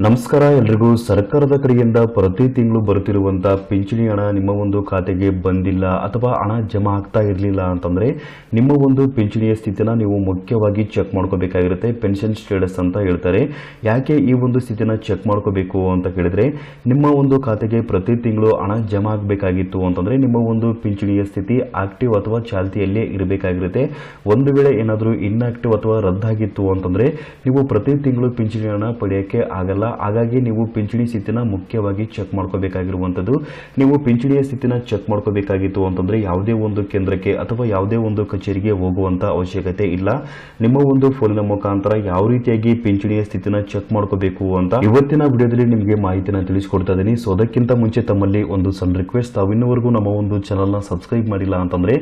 ನಮಸ್ಕಾರ ಎಲ್ರಿಗೂ. ಸರ್ಕಾರದ ಕಡೆಯಿಂದ ಪ್ರತಿ ತಿಂಗಳು ಬರುತ್ತಿರುವಂತಹ ಪಿಂಚಣಿ ಹಣ ನಿಮ್ಮ ಒಂದು ಖಾತೆಗೆ ಬಂದಿಲ್ಲ ಅಥವಾ ಹಣ ಜಮಾ ಆಗ್ತಾ ಇರಲಿಲ್ಲ ಅಂತಂದ್ರೆ ನಿಮ್ಮ ಒಂದು ಪಿಂಚಣಿಯ ಸ್ಥಿತಿನ ನೀವು ಮುಖ್ಯವಾಗಿ ಚೆಕ್ ಮಾಡ್ಕೋಬೇಕಾಗಿರುತ್ತೆ. ಪೆನ್ಷನ್ ಸ್ಟೇಟಸ್ ಅಂತ ಹೇಳ್ತಾರೆ. ಯಾಕೆ ಈ ಒಂದು ಸ್ಥಿತಿನ ಚೆಕ್ ಮಾಡ್ಕೋಬೇಕು ಅಂತ ಕೇಳಿದ್ರೆ, ನಿಮ್ಮ ಒಂದು ಖಾತೆಗೆ ಪ್ರತಿ ತಿಂಗಳು ಹಣ ಜಮಾ ಆಗಬೇಕಾಗಿತ್ತು ಅಂತಂದ್ರೆ ನಿಮ್ಮ ಒಂದು ಪಿಂಚಣಿಯ ಸ್ಥಿತಿ ಆಕ್ಟಿವ್ ಅಥವಾ ಚಾಲ್ತಿಯಲ್ಲೇ ಇರಬೇಕಾಗಿರುತ್ತೆ. ಒಂದು ವೇಳೆ ಏನಾದರೂ ಇನ್ಆಕ್ಟಿವ್ ಅಥವಾ ರದ್ದಾಗಿತ್ತು ಅಂತಂದ್ರೆ ನೀವು ಪ್ರತಿ ತಿಂಗಳು ಪಿಂಚಣಿ ಹಣ ಪಡೆಯೋಕ್ಕೆ ಆಗಲ್ಲ. ಹಾಗಾಗಿ ನೀವು ಪಿಂಚಣಿ ಸ್ಥಿತಿನ ಮುಖ್ಯವಾಗಿ ಚೆಕ್ ಮಾಡ್ಕೋಬೇಕಾಗಿರುವಂಥದ್ದು. ನೀವು ಪಿಂಚಣಿಯ ಸ್ಥಿತಿನ ಚೆಕ್ ಮಾಡ್ಕೋಬೇಕಾಗಿತ್ತು ಅಂತಂದ್ರೆ ಯಾವುದೇ ಒಂದು ಕೇಂದ್ರಕ್ಕೆ ಅಥವಾ ಯಾವುದೇ ಒಂದು ಕಚೇರಿಗೆ ಹೋಗುವಂತ ಅವಶ್ಯಕತೆ ಇಲ್ಲ. ನಿಮ್ಮ ಒಂದು ಫೋನಿನ ಮುಖಾಂತರ ಯಾವ ರೀತಿಯಾಗಿ ಪಿಂಚಣಿಯ ಸ್ಥಿತಿನ ಚೆಕ್ ಮಾಡ್ಕೋಬೇಕು ಅಂತ ಇವತ್ತಿನ ವಿಡಿಯೋದಲ್ಲಿ ನಿಮಗೆ ಮಾಹಿತಿನ ತಿಳಿಸ್ಕೊಡ್ತಾ ಇದ್ದೀನಿ. ಸೊ ಅದಕ್ಕಿಂತ ಮುಂಚೆ ತಮ್ಮಲ್ಲಿ ಒಂದು ಸಣ್ಣ ರಿಕ್ವೆಸ್ಟ್, ತಾವಿನ್ನವರೆಗೂ ನಮ್ಮ ಒಂದು ಚಾನಲ್ ನ ಸಬ್ಸ್ಕ್ರೈಬ್ ಮಾಡಿಲ್ಲ ಅಂತಂದ್ರೆ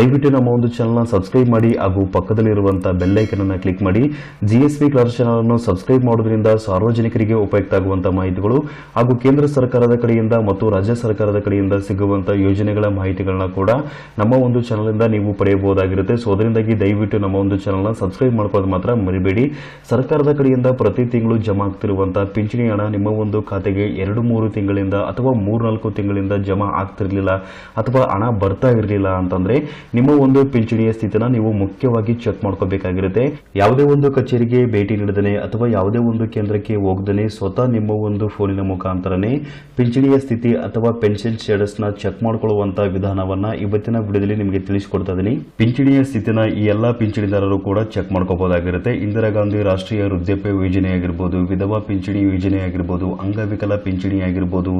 ದಯವಿಟ್ಟು ನಮ್ಮ ಒಂದು ಚಾನಲ್ ನ ಸಬ್ಸ್ಕ್ರೈಬ್ ಮಾಡಿ ಹಾಗೂ ಪಕ್ಕದಲ್ಲಿರುವಂತಹ ಬೆಲ್ ಐಕನ್ ಅನ್ನು ಕ್ಲಿಕ್ ಮಾಡಿ. GSP ಕ್ಲಾಸ್ ಚಾನಲ್ ಅನ್ನು ಸಬ್ಸ್ಕ್ರೈಬ್ ಮಾಡೋದ್ರಿಂದ ಸಾರ್ವಜನಿಕರಿಗೆ ಉಪಯುಕ್ತ ಆಗುವಂತಹ ಮಾಹಿತಿಗಳು ಹಾಗೂ ಕೇಂದ್ರ ಸರ್ಕಾರದ ಕಡೆಯಿಂದ ಮತ್ತು ರಾಜ್ಯ ಸರ್ಕಾರದ ಕಡೆಯಿಂದ ಸಿಗುವಂತಹ ಯೋಜನೆಗಳ ಮಾಹಿತಿಗಳನ್ನ ಕೂಡ ನಮ್ಮ ಒಂದು ಚಾನಲ್ ಇಂದ ನೀವು ಪಡೆಯಬಹುದಾಗಿರುತ್ತೆ. ಸೊ ಅದರಿಂದಾಗಿ ದಯವಿಟ್ಟು ನಮ್ಮ ಒಂದು ಚಾನಲ್ ನ ಸಬ್ಸ್ಕ್ರೈಬ್ ಮಾಡ್ಕೊಳ್ಳೋದು ಮಾತ್ರ ಮರಿಬೇಡಿ. ಸರ್ಕಾರದ ಕಡೆಯಿಂದ ಪ್ರತಿ ತಿಂಗಳು ಜಮಾ ಆಗ್ತಿರುವಂತಹ ಪಿಂಚಣಿ ಹಣ ನಿಮ್ಮ ಒಂದು ಖಾತೆಗೆ 2-3 ತಿಂಗಳಿಂದ ಅಥವಾ 3-4 ತಿಂಗಳಿಂದ ಜಮಾ ಆಗ್ತಿರ್ಲಿಲ್ಲ ಅಥವಾ ಹಣ ಬರ್ತಾ ಇರಲಿಲ್ಲ ಅಂತಂದ್ರೆ ನಿಮ್ಮ ಒಂದು ಪಿಂಚಣಿಯ ಸ್ಥಿತಿನ ನೀವು ಮುಖ್ಯವಾಗಿ ಚೆಕ್ ಮಾಡ್ಕೋಬೇಕಾಗಿರುತ್ತೆ. ಯಾವುದೇ ಒಂದು ಕಚೇರಿಗೆ ಭೇಟಿ ನೀಡದೇ ಅಥವಾ ಯಾವುದೇ ಒಂದು ಕೇಂದ್ರಕ್ಕೆ ಹೋಗದೇ ಸ್ವತಃ ನಿಮ್ಮ ಒಂದು ಫೋನಿನ ಮುಖಾಂತರನೇ ಪಿಂಚಣಿಯ ಸ್ಥಿತಿ ಅಥವಾ ಪೆನ್ಷನ್ ಸ್ಟೇಟಸ್ ನ ಚೆಕ್ ಮಾಡ್ಕೊಳ್ಳುವಂತಹ ವಿಧಾನವನ್ನ ಇವತ್ತಿನ ವಿಡಿಯೋದಲ್ಲಿ ನಿಮಗೆ ತಿಳಿಸಿಕೊಡ್ತಾ ಇದ್ದೀನಿ. ಪಿಂಚಣಿಯ ಸ್ಥಿತಿನ ಈ ಎಲ್ಲಾ ಪಿಂಚಣಿದಾರರು ಕೂಡ ಚೆಕ್ ಮಾಡ್ಕೋಬಹುದಾಗಿರುತ್ತೆ. ಇಂದಿರಾ ಗಾಂಧಿ ರಾಷ್ಟ್ರೀಯ ವೃದ್ಧಾಪ್ಯ ಯೋಜನೆ ಆಗಿರ್ಬೋದು, ವಿಧವಾ ಪಿಂಚಣಿ ಯೋಜನೆ ಆಗಿರ್ಬೋದು, ಅಂಗವಿಕಲ ಪಿಂಚಣಿ ಆಗಿರ್ಬೋದು,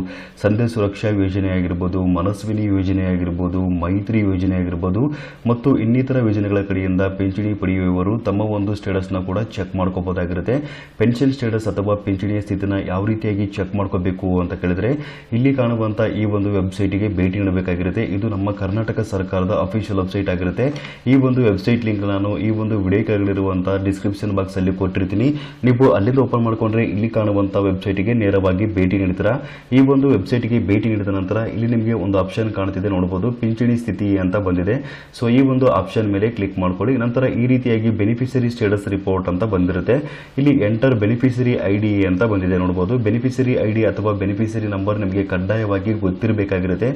ಸಂಧ್ಯಾ ಸುರಕ್ಷಾ ಯೋಜನೆ ಆಗಿರ್ಬೋದು, ಮನಸ್ವಿನಿ ಯೋಜನೆ ಆಗಿರ್ಬೋದು, ಮೈತ್ರಿ ಯೋಜನೆ ಆಗಿರ್ಬೋದು ಮತ್ತು ಇನ್ನಿತರ ಯೋಜನೆಗಳ ಕಡೆಯಿಂದ ಪಿಂಚಣಿ ಪಡೆಯುವವರು ತಮ್ಮ ಒಂದು ಸ್ಟೇಟಸ್ ನ ಕೂಡ ಚೆಕ್ ಮಾಡ್ಕೋಬಹುದಾಗಿರುತ್ತೆ. ಪೆನ್ಷನ್ ಸ್ಟೇಟಸ್ ಅಥವಾ ಪಿಂಚಣಿಯ ಸ್ಥಿತಿನ ಯಾವ ರೀತಿಯಾಗಿ ಚೆಕ್ ಮಾಡ್ಕೋಬೇಕು ಅಂತ ಕೇಳಿದ್ರೆ ಇಲ್ಲಿ ಕಾಣುವಂತ ಈ ಒಂದು ವೆಬ್ಸೈಟ್ ಗೆ ಭೇಟಿ ನೀಡಬೇಕಾಗಿರುತ್ತೆ. ಇದು ನಮ್ಮ ಕರ್ನಾಟಕ ಸರ್ಕಾರದ ಅಫಿಷಿಯಲ್ ವೆಬ್ಸೈಟ್ ಆಗಿರುತ್ತೆ. ಈ ಒಂದು ವೆಬ್ಸೈಟ್ ಲಿಂಕ್ ನಾನು ಈ ಒಂದು ವಿಡಿಯೋ ಕೆಳಗಿರುವಂತಹ ಡಿಸ್ಕ್ರಿಪ್ಷನ್ ಬಾಕ್ಸ್ ಅಲ್ಲಿ ಕೊಟ್ಟಿರ್ತೀನಿ. ನೀವು ಅಲ್ಲಿಂದ ಓಪನ್ ಮಾಡ್ಕೊಂಡ್ರೆ ಇಲ್ಲಿ ಕಾಣುವಂತ ವೆಬ್ಸೈಟ್ ಗೆ ನೇರವಾಗಿ ಭೇಟಿ ನೀಡ್ತೀರಾ. ಈ ಒಂದು ವೆಬ್ಸೈಟ್ ಗೆ ಭೇಟಿ ನೀಡಿದ ನಂತರ ಇಲ್ಲಿ ನಿಮಗೆ ಒಂದು ಆಪ್ಷನ್ ಕಾಣ್ತಿದೆ, ನೋಡಬಹುದು ಪಿಂಚಣಿ ಸ್ಥಿತಿ ಅಂತ ಬಂದಿದೆ. ಸೊ ಈ ಒಂದು ಆಪ್ಷನ್ ಮೇಲೆ ಕ್ಲಿಕ್ ಮಾಡ್ಕೊಳ್ಳಿ. ನಂತರ ಈ ರೀತಿಯಾಗಿ ಬೆನಿಫಿಷರಿ ಸ್ಟೇಟಸ್ ರಿಪೋರ್ಟ್ ಅಂತ ಬಂದಿರುತ್ತೆ. ಇಲ್ಲಿ ಎಂಟರ್ ಬೆನಿಫಿಷರಿ ಐಡಿ ಅಂತ ಬಂದಿದೆ, ನೋಡಬಹುದು. ಬೆನಿಫಿಷರಿ ಐಡಿ ಅಥವಾ ಬೆನಿಫಿಷರಿ ನಂಬರ್ ನಿಮಗೆ ಕಡ್ಡಾಯವಾಗಿ ಗೊತ್ತಿರಬೇಕಾಗಿರುತ್ತೆ.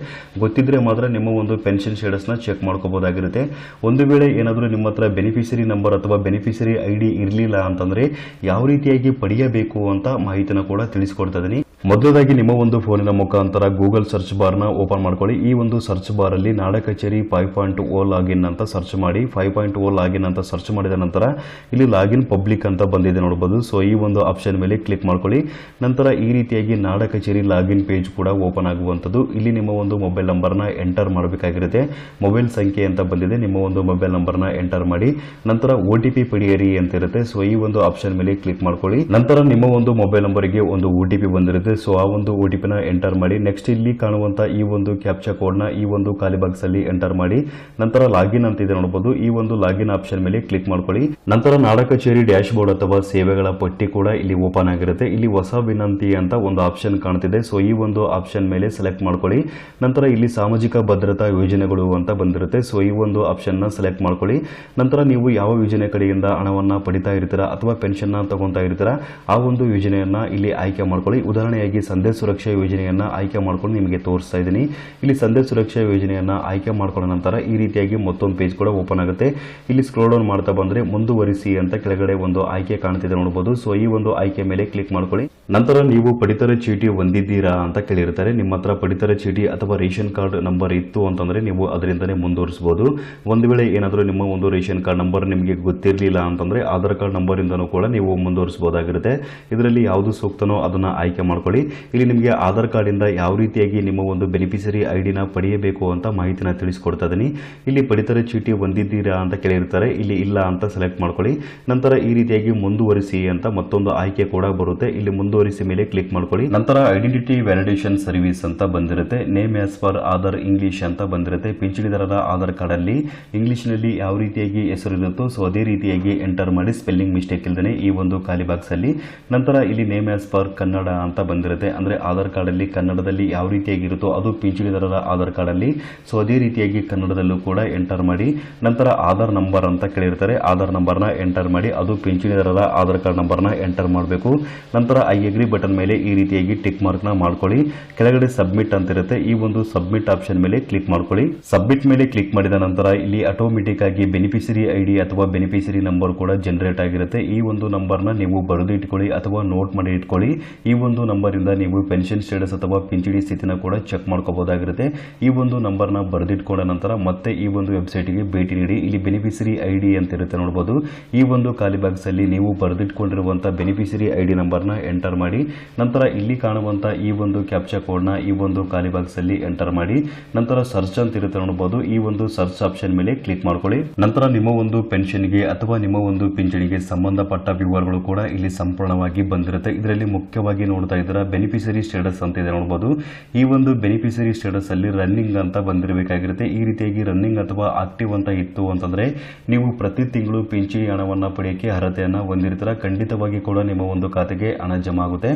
ಗೊತ್ತಿದ್ರೆ ಮಾತ್ರ ನಿಮ್ಮ ಒಂದು ಪೆನ್ಷನ್ ಸ್ಟೇಟಸ್ ನ ಚೆಕ್ ಮಾಡ್ಕೋಬಹುದಾಗಿರುತ್ತೆ. ಒಂದು ವೇಳೆ ಏನಾದರೂ ನಿಮ್ಮ ಹತ್ರ ಬೆನಿಫಿಷರಿ ನಂಬರ್ ಅಥವಾ ಬೆನಿಫಿಷರಿ ಐಡಿ ಇರಲಿಲ್ಲ ಅಂತಂದ್ರೆ ಯಾವ ರೀತಿಯಾಗಿ ಪಡೆಯಬೇಕು ಅಂತ ಮಾಹಿತಿನ ಕೂಡ ತಿಳಿಸಿಕೊಡ್ತಾ ಇದ್ದೀನಿ. ಮೊದಲದಾಗಿ ನಿಮ್ಮ ಒಂದು ಫೋನಿನ ಮುಖಾಂತರ ಗೂಗಲ್ ಸರ್ಚ್ ಬಾರ್ ನ ಓಪನ್ ಮಾಡ್ಕೊಳ್ಳಿ. ಈ ಒಂದು ಸರ್ಚ್ ಬಾರ್ ಅಲ್ಲಿ ನಾಡ ಕಚೇರಿ 5.0 ಲಾಗಿನ್ ಅಂತ ಸರ್ಚ್ ಮಾಡಿ. 5.0 ಲಾಗಿನ್ ಅಂತ ಸರ್ಚ್ ಮಾಡಿದ ನಂತರ ಇಲ್ಲಿ ಲಾಗಿನ್ ಪಬ್ಲಿಕ್ ಅಂತ ಬಂದಿದೆ, ನೋಡಬಹುದು. ಸೊ ಈ ಒಂದು ಆಪ್ಷನ್ ಮೇಲೆ ಕ್ಲಿಕ್ ಮಾಡ್ಕೊಳ್ಳಿ. ನಂತರ ಈ ರೀತಿಯಾಗಿ ನಾಡ ಕಚೇರಿ ಲಾಗಿನ್ ಪೇಜ್ ಕೂಡ ಓಪನ್ ಆಗುವಂತದ್ದು. ಇಲ್ಲಿ ನಿಮ್ಮ ಒಂದು ಮೊಬೈಲ್ ನಂಬರ್ ನ ಎಂಟರ್ ಮಾಡಬೇಕಾಗಿರುತ್ತೆ. ಮೊಬೈಲ್ ಸಂಖ್ಯೆ ಅಂತ ಬಂದಿದೆ, ನಿಮ್ಮ ಒಂದು ಮೊಬೈಲ್ ನಂಬರ್ ನ ಎಂಟರ್ ಮಾಡಿ. ನಂತರ OTP ಪಡೆಯಿರಿ ಅಂತ ಇರುತ್ತೆ. ಸೊ ಈ ಒಂದು ಆಪ್ಷನ್ ಮೇಲೆ ಕ್ಲಿಕ್ ಮಾಡ್ಕೊಳ್ಳಿ. ನಂತರ ನಿಮ್ಮ ಒಂದು ಮೊಬೈಲ್ ನಂಬರ್ ಗೆ ಒಂದು OTP ಬಂದಿರುತ್ತೆ. ಸೊ ಆ ಒಂದು OTP ನ ಎಂಟರ್ ಮಾಡಿ. ನೆಕ್ಸ್ಟ್ ಇಲ್ಲಿ ಕಾಣುವಂತ ಈ ಒಂದು ಕ್ಯಾಪ್ಚಾ ಕೋಡ್ ನ ಈ ಒಂದು ಖಾಲಿ ಬಾಕ್ಸ್ ಅಲ್ಲಿ ಎಂಟರ್ ಮಾಡಿ. ನಂತರ ಲಾಗಿನ್ ಅಂತ ಇದೆ, ನೋಡಬಹುದು. ಈ ಒಂದು ಲಾಗಿನ್ ಆಪ್ಷನ್ ಮೇಲೆ ಕ್ಲಿಕ್ ಮಾಡ್ಕೊಳ್ಳಿ. ನಂತರ ನಾಡ ಕಚೇರಿ ಡ್ಯಾಶ್ ಬೋರ್ಡ್ ಅಥವಾ ಸೇವೆಗಳ ಪಟ್ಟಿ ಕೂಡ ಇಲ್ಲಿ ಓಪನ್ ಆಗಿರುತ್ತೆ. ಇಲ್ಲಿ ಹೊಸ ವಿನಂತಿ ಅಂತ ಒಂದು ಆಪ್ಷನ್ ಕಾಣ್ತಿದೆ. ಸೊ ಈ ಒಂದು ಆಪ್ಷನ್ ಮೇಲೆ ಸೆಲೆಕ್ಟ್ ಮಾಡ್ಕೊಳ್ಳಿ. ನಂತರ ಇಲ್ಲಿ ಸಾಮಾಜಿಕ ಭದ್ರತಾ ಯೋಜನೆಗಳು ಅಂತ ಬಂದಿರುತ್ತೆ. ಸೊ ಈ ಒಂದು ಆಪ್ಷನ್ ನ ಸೆಲೆಕ್ಟ್ ಮಾಡ್ಕೊಳ್ಳಿ. ನಂತರ ನೀವು ಯಾವ ಯೋಜನೆ ಕಡೆಯಿಂದ ಹಣವನ್ನ ಪಡಿತಾ ಇರ್ತೀರಾ ಅಥವಾ ಪೆನ್ಷನ್ ನ ತಗೊಂತಾ ಇರ್ತೀರಾ ಆ ಒಂದು ಯೋಜನೆಯನ್ನ ಇಲ್ಲಿ ಆಯ್ಕೆ ಮಾಡ್ಕೊಳ್ಳಿ. ಉದಾಹರಣೆಯಾಗಿ ಸಂಧ್ಯಾ ಸುರಕ್ಷಾ ಯೋಜನೆಯನ್ನ ಆಯ್ಕೆ ಮಾಡ್ಕೊಂಡು ನಿಮಗೆ ತೋರಿಸ್ತಾ ಇದ್ದೀನಿ. ಇಲ್ಲಿ ಸಂಧ್ಯಾ ಸುರಕ್ಷಾ ಯೋಜನೆಯನ್ನ ಆಯ್ಕೆ ಮಾಡ್ಕೊಂಡ ನಂತರ ಈ ರೀತಿಯಾಗಿ ಮತ್ತೊಂದು ಪೇಜ್ ಕೂಡ ಓಪನ್ ಆಗುತ್ತೆ. ಇಲ್ಲಿ ಸ್ಕ್ರೋಲ್ ಡೌನ್ ಮಾಡ್ತಾ ಬಂದ್ರೆ ಮುಂದುವರಿಸಿ ಅಂತ ಕೆಳಗಡೆ ಒಂದು ಆಯ್ಕೆ ಕಾಣ್ತಿದೆ, ನೋಡಬಹುದು. ಸೊ ಈ ಒಂದು ಆಯ್ಕೆ ಮೇಲೆ ಕ್ಲಿಕ್ ಮಾಡ್ಕೊಳ್ಳಿ. ನಂತರ ನೀವು ಪಡಿತರ ಚೀಟಿ ಹೊಂದಿದ್ದೀರಾ ಅಂತ ಕೇಳಿರ್ತಾರೆ. ನಿಮ್ಮ ಹತ್ರ ಪಡಿತರ ಚೀಟಿ ಅಥವಾ ರೇಷನ್ ಕಾರ್ಡ್ ನಂಬರ್ ಇತ್ತು ಅಂತಂದ್ರೆ ನೀವು ಅದರಿಂದನೇ ಮುಂದುವರಿಸಬಹುದು. ಒಂದು ವೇಳೆ ಏನಾದರೂ ನಿಮ್ಮ ಒಂದು ರೇಷನ್ ಕಾರ್ಡ್ ನಂಬರ್ ನಿಮಗೆ ಗೊತ್ತಿರಲಿಲ್ಲ ಅಂತಂದ್ರೆ ಆಧಾರ್ ಕಾರ್ಡ್ ನಂಬರ್ ಇಂದನೂ ಕೂಡ ನೀವು ಮುಂದುವರಿಸಬಹುದಾಗಿರುತ್ತೆ. ಇದರಲ್ಲಿ ಯಾವುದು ಸೂಕ್ತನೋ ಅದನ್ನ ಆಯ್ಕೆ ಮಾಡ್ಕೊಳ್ಳಿ. ಇಲ್ಲಿ ನಿಮಗೆ ಆಧಾರ್ ಕಾರ್ಡ್ ಇಂದ ಯಾವ ರೀತಿಯಾಗಿ ನಿಮ್ಮ ಒಂದು ಬೆನಿಫಿಷರಿ ಐಡಿನ ಪಡೆಯಬೇಕು ಅಂತ ಮಾಹಿತಿನ ತಿಳಿಸಿಕೊಡ್ತಾ ಇದ್ದೀನಿ. ಇಲ್ಲಿ ಪಡಿತರ ಚೀಟಿ ಹೊಂದಿದ್ದೀರಾ ಅಂತ ಕೇಳಿರ್ತಾರೆ. ಇಲ್ಲಿ ಇಲ್ಲ ಅಂತ ಸೆಲೆಕ್ಟ್ ಮಾಡ್ಕೊಳ್ಳಿ. ನಂತರ ಈ ರೀತಿಯಾಗಿ ಮುಂದುವರಿಸಿ ಅಂತ ಮತ್ತೊಂದು ಆಯ್ಕೆ ಕೂಡ ಬರುತ್ತೆ. ಇಲ್ಲಿ ಮುಂದುವರಿಸಿ ಮೇಲೆ ಕ್ಲಿಕ್ ಮಾಡ್ಕೊಳ್ಳಿ. ನಂತರ ಐಡೆಂಟಿಟಿ ವ್ಯಾಲಿಡೇಷನ್ ಸರ್ವಿಸ್ ಅಂತ ಬಂದಿರುತ್ತೆ. Name as per Aadhaar English ಅಂತ ಬಂದಿರುತ್ತೆ. ಪಿಂಚಣಿದಾರರ ಆಧಾರ್ ಕಾರ್ಡ್ ಅಲ್ಲಿ ಇಂಗ್ಲಿಷ್ ನಲ್ಲಿ ಯಾವ ರೀತಿಯಾಗಿ ಹೆಸರು ಇರುತ್ತೋ ಸೊ ಅದೇ ರೀತಿಯಾಗಿ ಎಂಟರ್ ಮಾಡಿ, ಸ್ಪೆಲ್ಲಿಂಗ್ ಮಿಸ್ಟೇಕ್ ಇಲ್ಲದೆ ಈ ಒಂದು ಖಾಲಿ ಬಾಕ್ಸ್ ಅಲ್ಲಿ. ನಂತರ ಇಲ್ಲಿ ನೇಮ್ ಆಸ್ ಪರ್ ಕನ್ನಡ ಅಂತ ಬಂದಿರುತ್ತೆ. ಅಂದರೆ ಆಧಾರ್ ಕಾರ್ಡಲ್ಲಿ ಕನ್ನಡದಲ್ಲಿ ಯಾವ ರೀತಿಯಾಗಿರುತ್ತೋ ಅದು ಪಿಂಚಣಿದಾರರ ಆಧಾರ್ ಕಾರ್ಡಲ್ಲಿ ಸೊ ಅದೇ ರೀತಿಯಾಗಿ ಕನ್ನಡದಲ್ಲೂ ಕೂಡ ಎಂಟರ್ ಮಾಡಿ. ನಂತರ ಆಧಾರ್ ನಂಬರ್ ಅಂತ ಕೇಳಿರ್ತಾರೆ, ಆಧಾರ್ ನಂಬರ್ನ ಎಂಟರ್ ಮಾಡಿ. ಅದು ಪಿಂಚಣಿದಾರರ ಆಧಾರ್ ಕಾರ್ಡ್ ನಂಬರ್ನ ಎಂಟರ್ ಮಾಡಬೇಕು. ನಂತರ ಐ ಅಗ್ರಿ ಬಟನ್ ಮೇಲೆ ಈ ರೀತಿಯಾಗಿ ಟಿಕ್ ಮಾರ್ಕ್ನ ಮಾಡ್ಕೊಳ್ಳಿ. ಕೆಳಗಡೆ ಸಬ್ಮಿಟ್ ಅಂತ ಇರುತ್ತೆ, ಈ ಒಂದು ಸಬ್ಮಿಟ್ ಆಪ್ಷನ್ ಮೇಲೆ ಕ್ಲಿಕ್ ಮಾಡ್ಕೊಳ್ಳಿ. ಸಬ್ಮಿಟ್ ಮೇಲೆ ಕ್ಲಿಕ್ ಮಾಡಿದ ನಂತರ ಇಲ್ಲಿ ಆಟೋಮೆಟಿಕ್ ಆಗಿ ಬೆನಿಫಿಷರಿ ಐಡಿ ಅಥವಾ ಬೆನಿಫಿಷರಿ ನಂಬರ್ ಕೂಡ ಜನರೇಟ್ ಆಗಿರುತ್ತೆ. ಈ ಒಂದು ನಂಬರ್ನ ನೀವು ಬರೆದು ಇಟ್ಕೊಳ್ಳಿ ಅಥವಾ ನೋಟ್ ಮಾಡಿ ಇಟ್ಕೊಳ್ಳಿ. ಈ ಒಂದು ನಂಬರ್ ಇಂದ ನೀವು ಪೆನ್ಷನ್ ಸ್ಟೇಟಸ್ ಅಥವಾ ಪಿಂಚಣಿ ಸ್ಥಿತಿನ ಕೂಡ ಚೆಕ್ ಮಾಡ್ಕೋಬಹುದಾಗಿರುತ್ತೆ. ಈ ಒಂದು ನಂಬರ್ನ ಬರೆದಿಟ್ಕೊಂಡ ನಂತರ ಮತ್ತೆ ಈ ಒಂದು ವೆಬ್ಸೈಟ್ಗೆ ಭೇಟಿ ನೀಡಿ. ಇಲ್ಲಿ ಬೆನಿಫಿಷರಿ ಐಡಿ ಅಂತ ಇರುತ್ತೆ ನೋಡಬಹುದು. ಈ ಒಂದು ಖಾಲಿ ಬಾಕ್ಸ್ ಅಲ್ಲಿ ನೀವು ಬರೆದಿಟ್ಕೊಂಡಿರುವಂತಹ ಬೆನಿಫಿಷರಿ ಐಡಿ ನಂಬರ್ನ ಎಂಟರ್ ಮಾಡಿ. ನಂತರ ಇಲ್ಲಿ ಕಾಣುವಂತ ಈ ಒಂದು ಕ್ಯಾಪ್ಚಾ ಕೋಡ್ನ ಈ ಒಂದು ಖಾಲಿ ಬಾಕ್ಸ್ ಅಲ್ಲಿ ಎಂಟರ್ ಮಾಡಿ. ನಂತರ ಸರ್ಚ್ ಅಂತ ಇರುತ್ತೆ ನೋಡಬಹುದು, ಈ ಒಂದು ಸರ್ಚ್ ಆಪ್ಷನ್ ಮೇಲೆ ಕ್ಲಿಕ್ ಮಾಡ್ಕೊಳ್ಳಿ. ನಂತರ ನಿಮ್ಮ ಒಂದು ಪೆನ್ಷನ್ಗೆ ಅಥವಾ ನಿಮ್ಮ ಒಂದು ಪಿಂಚಣಿಗೆ ಸಂಬಂಧಪಟ್ಟ ವಿವರಗಳು ಕೂಡ ಇಲ್ಲಿ ಸಂಪೂರ್ಣವಾಗಿ ಬಂದಿರುತ್ತೆ. ಇದರಲ್ಲಿ ಮುಖ್ಯವಾಗಿ ನೋಡ್ತಾ ಇದ್ದೀರಾ ಬೆನಿಫಿಷರಿ ಸ್ಟೇಟಸ್ ಅಂತ ಇದೆ ನೋಡಬಹುದು. ಈ ಒಂದು ಬೆನಿಫಿಷರಿ ಸ್ಟೇಟಸ್ ಅಲ್ಲಿ ರನ್ನಿಂಗ್ ಅಂತ ಬಂದಿರಬೇಕಾಗಿರುತ್ತೆ. ಈ ರೀತಿಯಾಗಿ ರನ್ನಿಂಗ್ ಅಥವಾ ಆಕ್ಟಿವ್ ಅಂತ ಇತ್ತು ಅಂತಂದ್ರೆ ನೀವು ಪ್ರತಿ ತಿಂಗಳು ಪಿಂಚಣಿ ಹಣವನ್ನ ಪಡೆಯಕ್ಕೆ ಅರ್ಹತೆಯನ್ನ ಹೊಂದಿರ್ತೀರ. ಖಂಡಿತವಾಗಿ ಕೂಡ ನಿಮ್ಮ ಒಂದು ಖಾತೆಗೆ ಹಣ ಜಮಾ ಆಗುತ್ತೆ.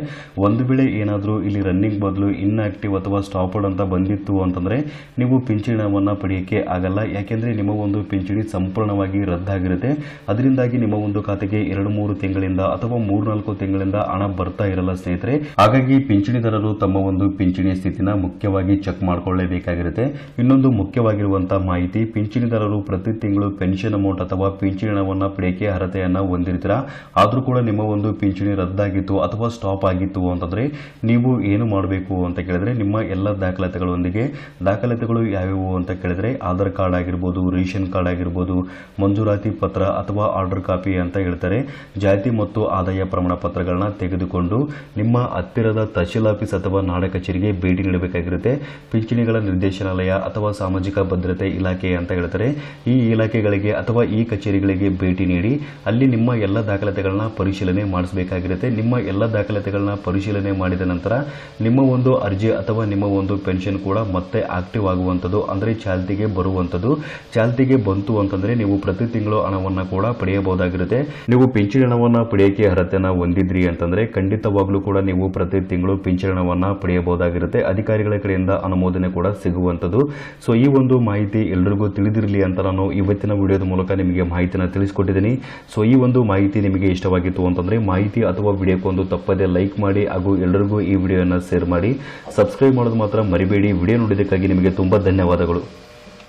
ಒಂದು ವೇಳೆ ಏನಾದರೂ ಇಲ್ಲಿ ರನ್ನಿಂಗ್ ಬದಲು ಇನ್ಆಕ್ಟಿವ್ ಅಥವಾ ಸ್ಟಾಪ್ಡ್ ಅಂತ ಬಂದಿತ್ತು ಅಂತಂದ್ರೆ ನೀವು ಪಿಂಚಣಿ ಹಣವನ್ನ ಪಡೆಯಕ್ಕೆ ಆಗಲ್ಲ. ಯಾಕೆಂದ್ರೆ ನಿಮ್ಮ ಒಂದು ಪಿಂಚಣಿ ಸಂಪೂರ್ಣವಾಗಿ ರದ್ದಾಗಿರುತ್ತೆ. ಅದರಿಂದಾಗಿ ನಿಮ್ಮ ಒಂದು ಖಾತೆಗೆ 2-3 ತಿಂಗಳಿಂದ ಅಥವಾ 3-4 ತಿಂಗಳಿಂದ ಹಣ ಬರ್ತಾ ಇರಲ್ಲ ಸ್ನೇಹಿತರೆ. ಹಾಗಾಗಿ ಪಿಂಚಣಿದಾರರು ತಮ್ಮ ಒಂದು ಪಿಂಚಣಿ ಸ್ಥಿತಿನ ಮುಖ್ಯವಾಗಿ ಚೆಕ್ ಮಾಡ್ಕೊಳ್ಳೇಬೇಕಾಗಿರುತ್ತೆ. ಇನ್ನೊಂದು ಮುಖ್ಯವಾಗಿರುವಂತಹ ಮಾಹಿತಿ, ಪಿಂಚಣಿದಾರರು ಪ್ರತಿ ತಿಂಗಳು ಪೆನ್ಷನ್ ಅಮೌಂಟ್ ಅಥವಾ ಪಿಂಚಣಿ ಹಣವನ್ನ ಪಡೆಯಕ್ಕೆ ಅರ್ಹತೆಯನ್ನ ಹೊಂದಿರ್ತೀರಾ. ಆದ್ರೂ ಕೂಡ ನಿಮ್ಮ ಒಂದು ಪಿಂಚಣಿ ರದ್ದಾಗಿತ್ತು ಅಥವಾ ಸ್ಟಾಪ್ ಆಗಿತ್ತು ಅಂತಂದ್ರೆ ನೀವು ಏನು ಮಾಡಬೇಕು ಅಂತ ಕೇಳಿದ್ರೆ, ನಿಮ್ಮ ಎಲ್ಲ ದಾಖಲಾತಿಗಳೊಂದಿಗೆ, ದಾಖಲಾತಿಗಳು ಯಾವ್ಯಾವು ಅಂತ ಕೇಳಿದ್ರೆ ಆಧಾರ್ ಕಾರ್ಡ್ ಆಗಿರ್ಬೋದು, ರೇಷನ್ ಕಾರ್ಡ್ ಆಗಿರ್ಬೋದು, ಮಂಜೂರಾತಿ ಪತ್ರ ಅಥವಾ ಆರ್ಡರ್ ಕಾಪಿ ಅಂತ ಹೇಳ್ತಾರೆ, ಜಾತಿ ಮತ್ತು ಆದಾಯ ಪ್ರಮಾಣ ಪತ್ರಗಳನ್ನ ತೆಗೆದುಕೊಂಡು ನಿಮ್ಮ ಹತ್ತಿರದ ತಹಶೀಲ್ ಆಫೀಸ್ ಅಥವಾ ನಾಡ ಕಚೇರಿಗೆ ಭೇಟಿ ನೀಡಬೇಕಾಗಿರುತ್ತೆ. ಪಿಂಚಣಿಗಳ ನಿರ್ದೇಶನಾಲಯ ಅಥವಾ ಸಾಮಾಜಿಕ ಭದ್ರತೆ ಇಲಾಖೆ ಅಂತ ಹೇಳ್ತಾರೆ, ಈ ಇಲಾಖೆಗಳಿಗೆ ಅಥವಾ ಈ ಕಚೇರಿಗಳಿಗೆ ಭೇಟಿ ನೀಡಿ ಅಲ್ಲಿ ನಿಮ್ಮ ಎಲ್ಲ ದಾಖಲಾತಿಗಳನ್ನ ಪರಿಶೀಲನೆ ಮಾಡಿಸಬೇಕಾಗಿರುತ್ತೆ. ನಿಮ್ಮ ಎಲ್ಲ ದಾಖಲಾತಿಗಳನ್ನ ಪರಿಶೀಲನೆ ಮಾಡಿದ ನಂತರ ನಿಮ್ಮ ಒಂದು ಅರ್ಜಿ ಅಥವಾ ನಿಮ್ಮ ಒಂದು ಪೆನ್ಷನ್ ಕೂಡ ಮತ್ತೆ ಆಕ್ಟಿವ್ ಆಗುವಂಥದ್ದು, ಅಂದರೆ ಚಾಲ್ತಿಗೆ ಬರುವಂಥದ್ದು. ಚಾಲ್ತಿಗೆ ಬಂತು ಅಂತಂದ್ರೆ ನೀವು ಪ್ರತಿ ತಿಂಗಳು ಹಣವನ್ನ ಕೂಡ ಪಡೆಯಬಹುದಾಗಿರುತ್ತೆ. ನೀವು ಪಿಂಚಣಿ ಹಣವನ್ನ ಪಡೆಯಕ್ಕೆ ಅರ್ಹತೆಯನ್ನ ಹೊಂದಿದ್ರಿ ಅಂತಂದ್ರೆ ಖಂಡಿತವಾಗ್ಲೂ ಕೂಡ ನೀವು ಪ್ರತಿ ತಿಂಗಳು ಪಿಂಚಣಿ ಹಣವನ್ನ ಪಡೆಯಬಹುದಾಗಿರುತ್ತೆ. ಅಧಿಕಾರಿಗಳ ಕಡೆಯಿಂದ ಅನುಮೋದನೆ ಕೂಡ ಸಿಗುವಂಥದ್ದು. ಸೊ ಈ ಒಂದು ಮಾಹಿತಿ ಎಲ್ರಿಗೂ ತಿಳಿದಿರಲಿ ಅಂತ ನಾನು ಇವತ್ತಿನ ವಿಡಿಯೋದ ಮೂಲಕ ನಿಮಗೆ ಮಾಹಿತಿನ ತಿಳಿಸ್ಕೊಟ್ಟಿದ್ದೀನಿ. ಸೊ ಈ ಒಂದು ಮಾಹಿತಿ ನಿಮಗೆ ಇಷ್ಟವಾಗಿತ್ತು ಅಂತಂದ್ರೆ ಮಾಹಿತಿ ಅಥವಾ ವಿಡಿಯೋಕ್ಕೊಂದು ತಪ್ಪದೆ ಲೈಕ್ ಮಾಡಿ ಹಾಗೂ ಎಲ್ಲರಿಗೂ ಈ ವಿಡಿಯೋನ ಶೇರ್ ಮಾಡಿ. ಸಬ್ಸ್ಕ್ರೈಬ್ ಮಾಡೋದು ಮಾತ್ರ ಮರಿಬೇಡಿ. ವಿಡಿಯೋ ನೋಡಿದ್ದಕ್ಕಾಗಿ ನಿಮಗೆ ತುಂಬಾ ಧನ್ಯವಾದಗಳು.